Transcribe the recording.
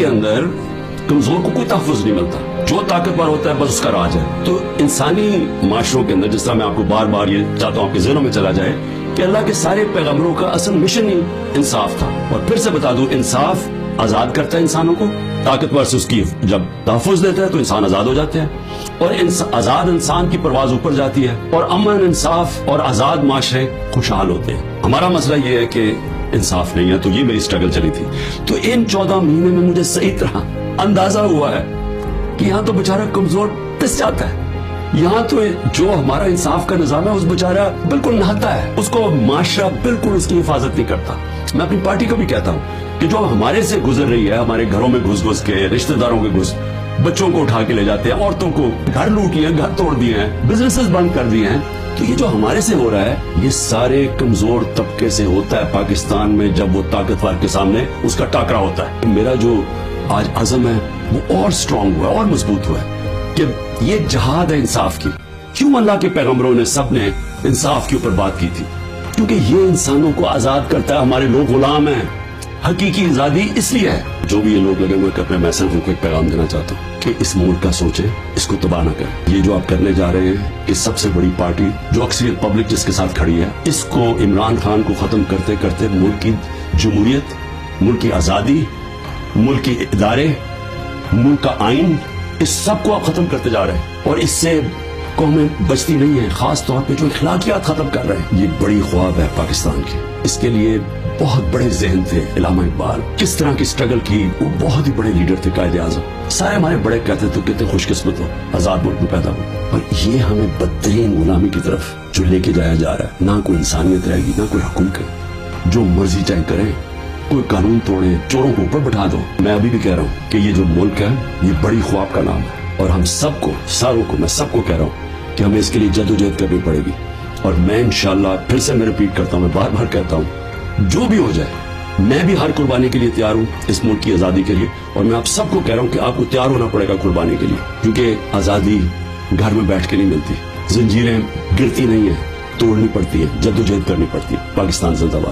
के अंदर कमजोर को कोई तहफ़्फ़ुज़ नहीं मिलता, जो ताकतवर होता है बस उसका राज है। तो इंसानी माशरों के अंदर, जिस तरह मैं आपको बार बार ये चाहता हूँ आपके ज़हनों में चला जाए कि अल्लाह के सारे पैगंबरों का असल मिशन ही इंसाफ था। और फिर से बता दूं, इंसाफ आजाद करता है इंसानों को, ताकतवर से उसकी जब तहफ़्फ़ुज़ देता है तो इंसान आजाद हो जाते हैं, और आजाद इंसान की परवाज ऊपर जाती है, और अमन, इंसाफ और आजाद माशरे खुशहाल होते हैं। हमारा मसला ये है कि इंसाफ नहीं है, तो ये मेरी स्ट्रगल चली थी। तो इन 14 महीने में मुझे सही तरह अंदाजा हुआ है कि यहाँ तो बेचारा कमजोर पिस जाता है, यहाँ तो जो हमारा इंसाफ का निजाम है उस बेचारा बिल्कुल नहाता है, उसको माशरा बिल्कुल उसकी हिफाजत नहीं करता। मैं अपनी पार्टी को भी कहता हूँ कि जो हमारे से गुजर रही है, हमारे घरों में घुस घुस के, रिश्तेदारों के घुस, बच्चों को उठा के ले जाते हैं, औरतों को घर लूट लिए, घर तोड़ दिए हैं, बिजनेसेस बंद कर दिए हैं, तो ये जो हमारे से हो रहा है ये सारे कमजोर तबके से होता है पाकिस्तान में। जब वो ताकतवर के सामने उसका टाकरा होता है, मेरा जो आज अज़म है वो और स्ट्रांग हुआ, और मजबूत हुआ है कि ये जहाद है इंसाफ की। क्यों अल्लाह के पैगंबरों ने सब ने इंसाफ के ऊपर बात की थी? क्योंकि ये इंसानों को आजाद करता है। हमारे लोग गुलाम हैं, हकीकी आजादी इसलिए है। जो भी ये लोग लगे हुए करने, मैं सिर्फ उनको एक पैगाम देना चाहता हूँ कि इस मुल्क का सोचें, इसको तबाह न करें। ये जो आप करने जा रहे हैं, इस सबसे बड़ी पार्टी जो अक्सरियत पब्लिक जिसके साथ खड़ी है, इसको इमरान खान को खत्म करते करते मुल्क की जमहूरियत, मुल्क की आजादी, मुल्क के इदारे, मुल्क का आइन, इस सब को आप खत्म करते जा रहे हैं, और इससे कौमें बचती नहीं है। खास तौर पे जो इखलाकियात खत्म कर रहे हैं, ये बड़ी ख्वाब है पाकिस्तान की। इसके लिए बहुत बड़े जहन थे इलामा इकबाल, किस तरह की स्ट्रगल की, वो बहुत ही बड़े लीडर थे, कायदे आज़म। सारे हमारे बड़े कहते थे कितने खुशकिस्मत हो आजाद मुल्क में पैदा हो, पर ये हमें बदतरीन गुलामी की तरफ जो लेके जाया जा रहा है। ना कोई इंसानियत रहेगी, ना कोई हुकूमत, जो मर्जी चाहे करें, कोई कानून तोड़े, चोरों को ऊपर बैठा दो। मैं अभी भी कह रहा हूँ कि ये जो मुल्क है ये बड़ी ख्वाब का नाम है, और हम सबको, सारों को, मैं सबको कह रहा हूँ कि हमें इसके लिए जद्दोजहद करनी पड़ेगी। और मैं इंशाल्लाह, फिर से मैं रिपीट करता हूँ, मैं बार बार कहता हूँ, जो भी हो जाए मैं भी हर कुर्बानी के लिए तैयार हूँ इस मुल्क की आजादी के लिए। और मैं आप सबको कह रहा हूँ कि आपको तैयार होना पड़ेगा कुर्बानी के लिए, क्योंकि आजादी घर में बैठ के नहीं मिलती, जंजीरें गिरती नहीं है, तोड़नी पड़ती है, जद्दोजहद करनी पड़ती है। पाकिस्तान जिंदाबाद।